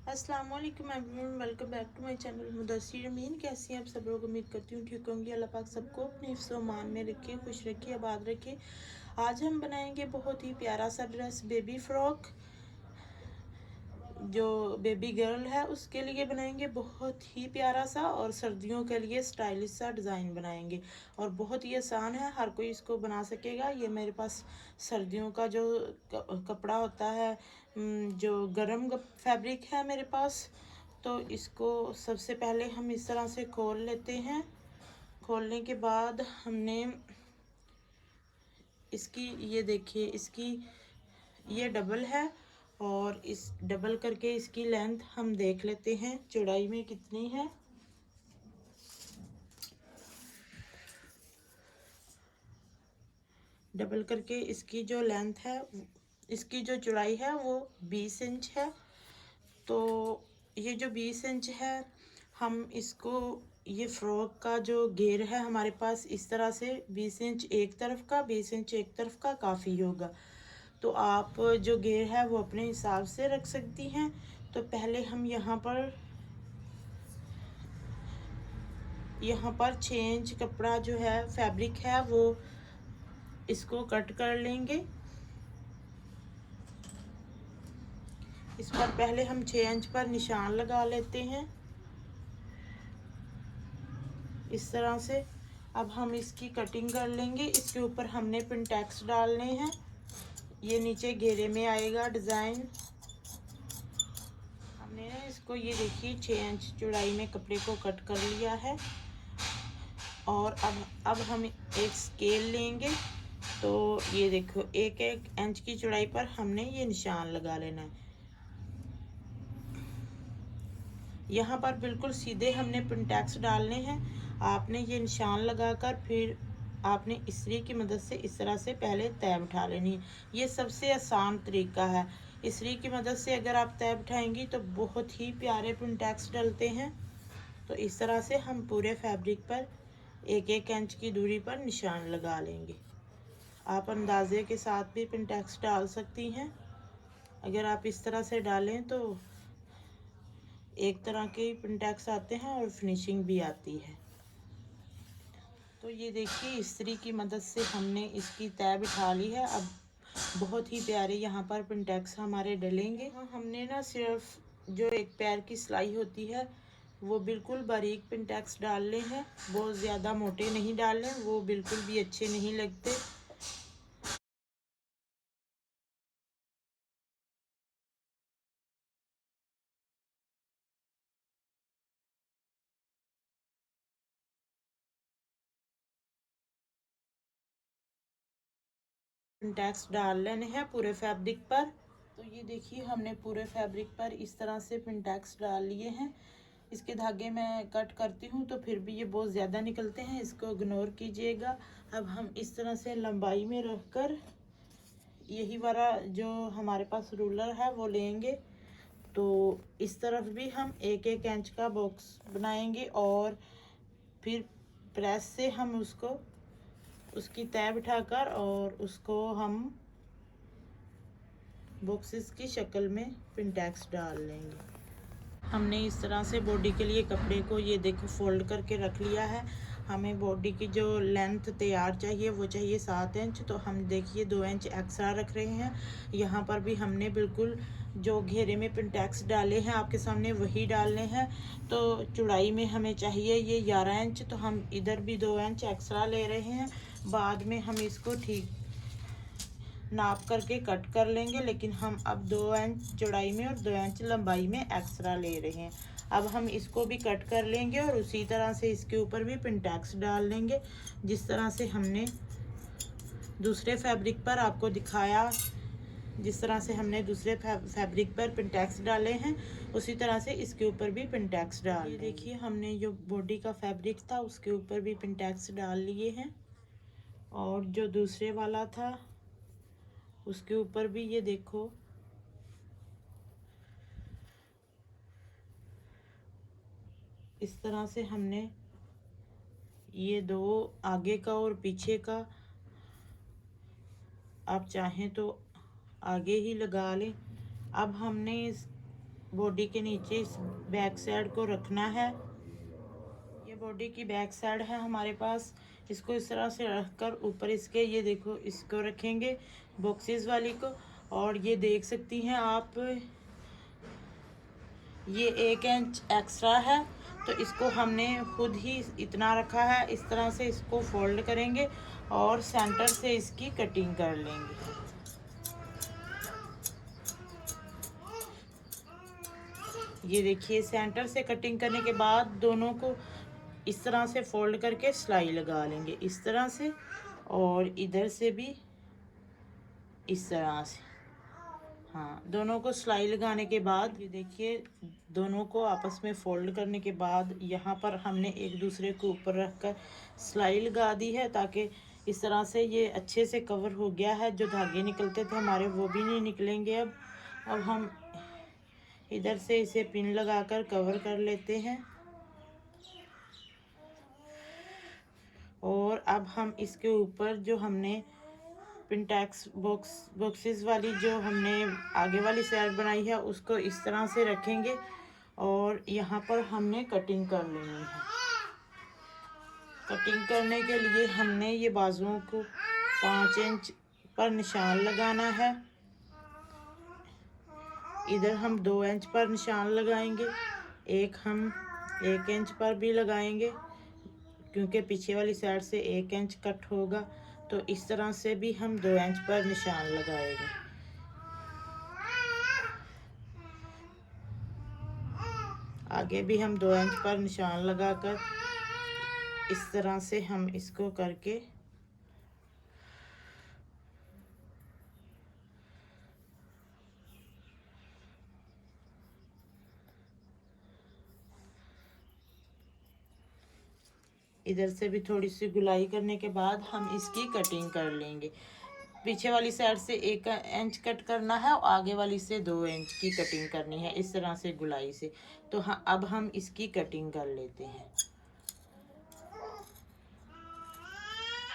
अस्सलाम वालेकुम everyone, welcome back to my channel Mudassir Amin. कैसी हैं आप सब लोग? उम्मीद करती हूँ ठीक होंगी। अल्लाह पाक सबको अपने हिफ्ज़ व अमान में रखे, खुश रखे, आबाद रखे। आज हम बनाएंगे बहुत ही प्यारा सा ड्रेस, बेबी फ्रॉक। जो बेबी गर्ल है उसके लिए बनाएंगे बहुत ही प्यारा सा, और सर्दियों के लिए स्टाइलिश सा डिज़ाइन बनाएंगे। और बहुत ही आसान है, हर कोई इसको बना सकेगा। ये मेरे पास सर्दियों का जो कपड़ा होता है, जो गर्म फैब्रिक है मेरे पास। तो इसको सबसे पहले हम इस तरह से खोल लेते हैं। खोलने के बाद हमने इसकी, ये देखिए, इसकी ये डबल है, और इस डबल करके इसकी लेंथ हम देख लेते हैं चौड़ाई में कितनी है। डबल करके इसकी जो लेंथ है, इसकी जो चौड़ाई है वो 20 इंच है। तो ये जो 20 इंच है, हम इसको, ये फ्रॉक का जो घेर है हमारे पास, इस तरह से 20 इंच एक तरफ का, 20 इंच एक तरफ का काफ़ी होगा। तो आप जो घेर है वो अपने हिसाब से रख सकती हैं। तो पहले हम यहाँ पर 6 इंच कपड़ा जो है, फैब्रिक है, वो इसको कट कर लेंगे। इस पर पहले हम 6 इंच पर निशान लगा लेते हैं इस तरह से। अब हम इसकी कटिंग कर लेंगे। इसके ऊपर हमने पिनटैक्स डालने हैं। ये नीचे घेरे में आएगा डिज़ाइन। हमने ना इसको, ये देखिए, 6 इंच चौड़ाई में कपड़े को कट कर लिया है। और अब हम एक स्केल लेंगे। तो ये देखो, एक एक इंच की चौड़ाई पर हमने ये निशान लगा लेना है। यहाँ पर बिल्कुल सीधे हमने पिनटैक्स डालने हैं। आपने ये निशान लगाकर फिर आपने इस्त्री की मदद से इस तरह से पहले तय बिठा लेनी है। ये सबसे आसान तरीका है। इस्त्री की मदद से अगर आप तय बिठाएंगी तो बहुत ही प्यारे पिनटैक्स डलते हैं। तो इस तरह से हम पूरे फैब्रिक पर एक एक इंच की दूरी पर निशान लगा लेंगे। आप अंदाजे के साथ भी पिनटैक्स डाल सकती हैं। अगर आप इस तरह से डालें तो एक तरह के पिनटैक्स आते हैं और फिनिशिंग भी आती है। तो ये देखिए, इस्त्री की मदद से हमने इसकी तय बिठा ली है। अब बहुत ही प्यारे यहाँ पर पिनटैक्स हमारे डलेंगे। हमने ना सिर्फ जो एक पैर की सिलाई होती है वो बिल्कुल बारीक पिनटैक्स डालने हैं। बहुत ज़्यादा मोटे नहीं डालने, वो बिल्कुल भी अच्छे नहीं लगते। पिनटैक्स डाल लेने हैं पूरे फैब्रिक पर। तो ये देखिए, हमने पूरे फैब्रिक पर इस तरह से पिनटैक्स डाल लिए हैं। इसके धागे मैं कट करती हूँ तो फिर भी ये बहुत ज़्यादा निकलते हैं, इसको इग्नोर कीजिएगा। अब हम इस तरह से लंबाई में रखकर यही वाला जो हमारे पास रूलर है वो लेंगे। तो इस तरफ भी हम एक एक इंच का बॉक्स बनाएंगे, और फिर प्रेस से हम उसकी तय बिठाकर और उसको हम बॉक्सेस की शक्ल में पिनटैक्स डाल लेंगे। हमने इस तरह से बॉडी के लिए कपड़े को, ये देखो, फोल्ड करके रख लिया है। हमें बॉडी की जो लेंथ तैयार चाहिए वो चाहिए 7 इंच। तो हम देखिए 2 इंच एक्स्ट्रा रख रहे हैं। यहाँ पर भी हमने बिल्कुल जो घेरे में पिनटैक्स डाले हैं आपके सामने वही डालने हैं। तो चौड़ाई में हमें चाहिए ये 11 इंच, तो हम इधर भी 2 इंच एक्स्ट्रा ले रहे हैं। बाद में हम इसको ठीक नाप करके कट कर लेंगे, लेकिन हम अब 2 इंच चौड़ाई में और 2 इंच लंबाई में एक्स्ट्रा ले रहे हैं। अब हम इसको भी कट कर लेंगे और उसी तरह से इसके ऊपर भी पिनटैक्स डाल लेंगे, जिस तरह से हमने दूसरे फैब्रिक पर आपको दिखाया। जिस तरह से हमने दूसरे फैब्रिक पर पिनटैक्स डाले हैं उसी तरह से इसके ऊपर भी पिनटैक्स डाल। ये देखिए, हमने जो बॉडी का फैब्रिक था उसके ऊपर भी पिनटैक्स डाल लिए हैं, और जो दूसरे वाला था उसके ऊपर भी, ये देखो, इस तरह से हमने ये 2 आगे का और पीछे का, आप चाहें तो आगे ही लगा लें। अब हमने बॉडी के नीचे इस बैक साइड को रखना है। ये बॉडी की बैक साइड है हमारे पास। इसको इस तरह से रखकर ऊपर इसके ये देखो इसको रखेंगे बॉक्सेस वाली को। और ये देख सकती हैं आप, ये 1 इंच एक्स्ट्रा है तो इसको हमने खुद ही इतना रखा है। इस तरह से इसको फोल्ड करेंगे और सेंटर से इसकी कटिंग कर लेंगे। ये देखिए सेंटर से कटिंग करने के बाद दोनों को इस तरह से फोल्ड करके सिलाई लगा लेंगे इस तरह से, और इधर से भी इस तरह से। हाँ, दोनों को सिलाई लगाने के बाद ये देखिए दोनों को आपस में फोल्ड करने के बाद यहाँ पर हमने एक दूसरे को ऊपर रखकर सिलाई लगा दी है, ताकि इस तरह से ये अच्छे से कवर हो गया है। जो धागे निकलते थे हमारे वो भी नहीं निकलेंगे। अब हम इधर से इसे पिन लगाकर कवर कर लेते हैं। और अब हम इसके ऊपर जो हमने पिनटैक्स बॉक्सेस वाली जो हमने आगे वाली साइड बनाई है उसको इस तरह से रखेंगे और यहाँ पर हमने कटिंग कर लेनी है। कटिंग करने के लिए हमने ये बाजुओं को 5 इंच पर निशान लगाना है। इधर हम 2 इंच पर निशान लगाएंगे, एक हम 1 इंच पर भी लगाएंगे क्योंकि पीछे वाली साइड से 1 इंच कट होगा। तो इस तरह से भी हम 2 इंच पर निशान लगाएंगे। आगे भी हम 2 इंच पर निशान लगाकर इस तरह से हम इसको करके इधर से भी थोड़ी सी गुलाई करने के बाद हम इसकी कटिंग कर लेंगे। पीछे वाली साइड से 1 इंच कट करना है और आगे वाली से 2 इंच की कटिंग करनी है इस तरह से गुलाई से। तो हाँ, अब हम इसकी कटिंग कर लेते हैं।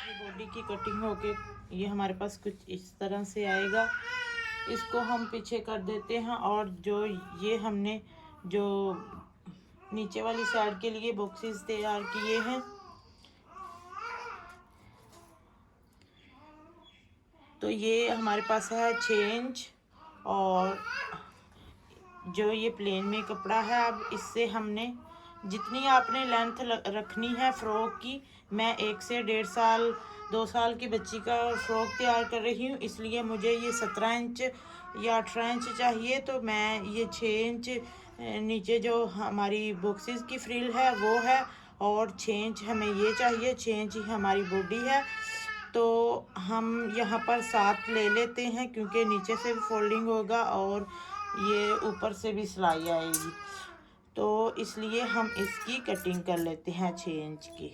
ये बॉडी की कटिंग होके ये हमारे पास कुछ इस तरह से आएगा। इसको हम पीछे कर देते हैं और जो ये हमने जो नीचे वाली साइड के लिए बॉक्सेस तैयार किए हैं तो ये हमारे पास है 6 इंच। और जो ये प्लेन में कपड़ा है, अब इससे हमने जितनी आपने लेंथ रखनी है फ़्रॉक की, मैं 1 से 1.5 साल 2 साल की बच्ची का फ़्रॉक तैयार कर रही हूँ, इसलिए मुझे ये 17 इंच या 18 इंच चाहिए। तो मैं ये 6 इंच नीचे जो हमारी बॉक्सेस की फ्रिल है वो है और 6 इंच हमें ये चाहिए, 6 इंच ही हमारी बॉडी है। तो हम यहाँ पर 7 ले लेते हैं क्योंकि नीचे से भी फोल्डिंग होगा और ये ऊपर से भी सिलाई आएगी, तो इसलिए हम इसकी कटिंग कर लेते हैं 6 इंच की।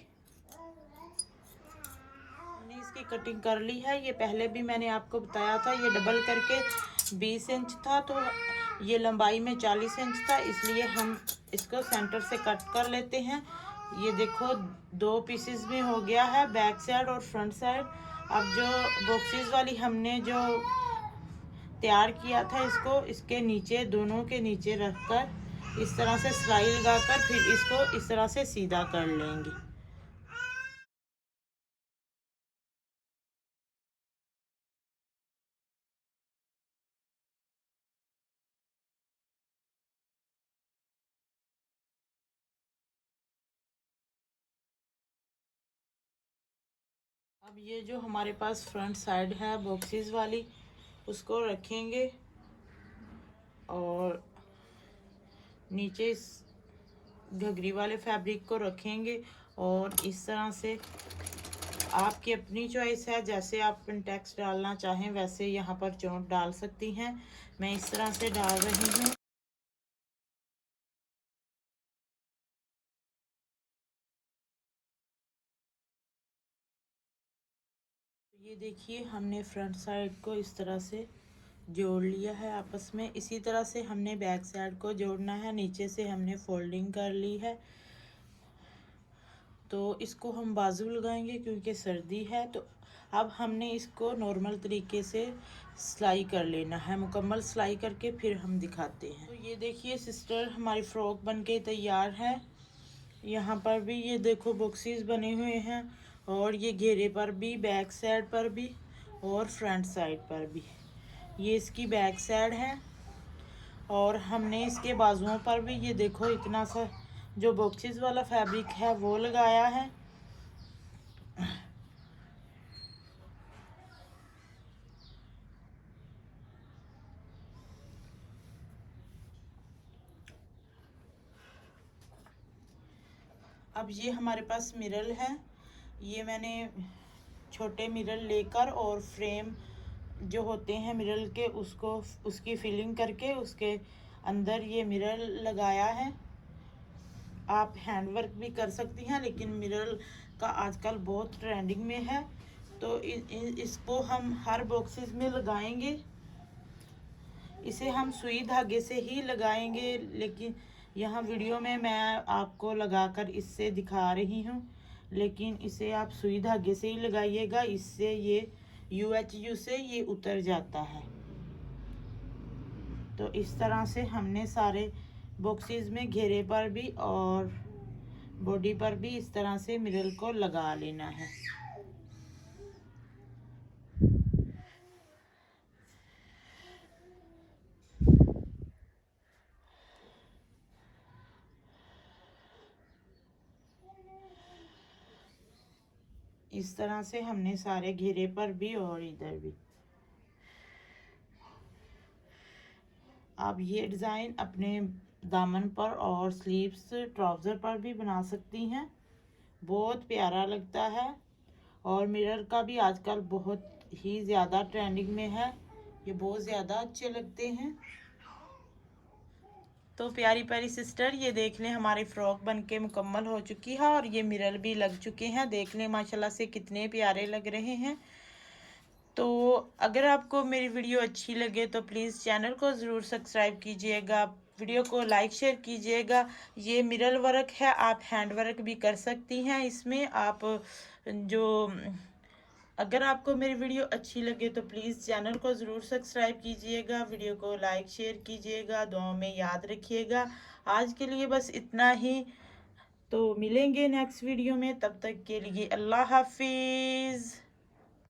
मैंने इसकी कटिंग कर ली है। ये पहले भी मैंने आपको बताया था, ये डबल करके 20 इंच था तो ये लंबाई में 40 इंच था, इसलिए हम इसको सेंटर से कट कर लेते हैं। ये देखो 2 पीसेस में हो गया है, बैक साइड और फ्रंट साइड। अब जो बॉक्सेस वाली हमने जो तैयार किया था इसको इसके नीचे दोनों के नीचे रखकर इस तरह से सिलाई लगाकर फिर इसको इस तरह से सीधा कर लेंगे। अब ये जो हमारे पास फ्रंट साइड है बॉक्सेस वाली उसको रखेंगे और नीचे इस घघरी वाले फैब्रिक को रखेंगे और इस तरह से आपकी अपनी चॉइस है, जैसे आप पिनटैक्स डालना चाहें वैसे यहाँ पर चोट डाल सकती हैं। मैं इस तरह से डाल रही हूँ। ये देखिए हमने फ्रंट साइड को इस तरह से जोड़ लिया है आपस में। इसी तरह से हमने बैक साइड को जोड़ना है। नीचे से हमने फोल्डिंग कर ली है तो इसको हम बाजू लगाएंगे क्योंकि सर्दी है। तो अब हमने इसको नॉर्मल तरीके से सिलाई कर लेना है, मुकम्मल सिलाई करके फिर हम दिखाते हैं। तो ये देखिए सिस्टर, हमारी फ़्रॉक बन के तैयार है। यहाँ पर भी ये देखो बॉक्सेस बने हुए हैं, और ये घेरे पर भी, बैक साइड पर भी और फ्रंट साइड पर भी। ये इसकी बैक साइड है, और हमने इसके बाजुओं पर भी ये देखो इतना सा जो बॉक्सेस वाला फैब्रिक है वो लगाया है। अब ये हमारे पास मिरर है, ये मैंने छोटे मिरर लेकर और फ्रेम जो होते हैं मिरर के उसको उसकी फिलिंग करके उसके अंदर ये मिरर लगाया है। आप हैंडवर्क भी कर सकती हैं, लेकिन मिरर का आजकल बहुत ट्रेंडिंग में है, तो इसको हम हर बॉक्सेस में लगाएंगे। इसे हम सुई धागे से ही लगाएंगे, लेकिन यहाँ वीडियो में मैं आपको लगाकर इससे दिखा रही हूँ, लेकिन इसे आप सुई धागे से ही लगाइएगा, इससे ये UHU से ये उतर जाता है। तो इस तरह से हमने सारे बॉक्सेस में घेरे पर भी और बॉडी पर भी इस तरह से मिरर को लगा लेना है। इस तरह से हमने सारे घेरे पर भी और इधर भी। आप ये डिज़ाइन अपने दामन पर और स्लीव्स ट्राउज़र पर भी बना सकती हैं, बहुत प्यारा लगता है। और मिरर का भी आजकल बहुत ही ज़्यादा ट्रेंडिंग में है, ये बहुत ज़्यादा अच्छे लगते हैं। तो प्यारी प्यारी सिस्टर, ये देख लें हमारी फ़्रॉक बनके मुकम्मल हो चुकी है, और ये मिरर भी लग चुके हैं। देख लें माशाल्लाह से कितने प्यारे लग रहे हैं। तो अगर आपको मेरी वीडियो अच्छी लगे तो प्लीज़ चैनल को ज़रूर सब्सक्राइब कीजिएगा, वीडियो को लाइक शेयर कीजिएगा। ये मिरर वर्क है, आप हैंड वर्क भी कर सकती हैं इसमें। आप जो अगर आपको मेरी वीडियो अच्छी लगे तो प्लीज़ चैनल को ज़रूर सब्सक्राइब कीजिएगा, वीडियो को लाइक शेयर कीजिएगा, दुआ में याद रखिएगा। आज के लिए बस इतना ही, तो मिलेंगे नेक्स्ट वीडियो में, तब तक के लिए अल्लाह हाफिज़।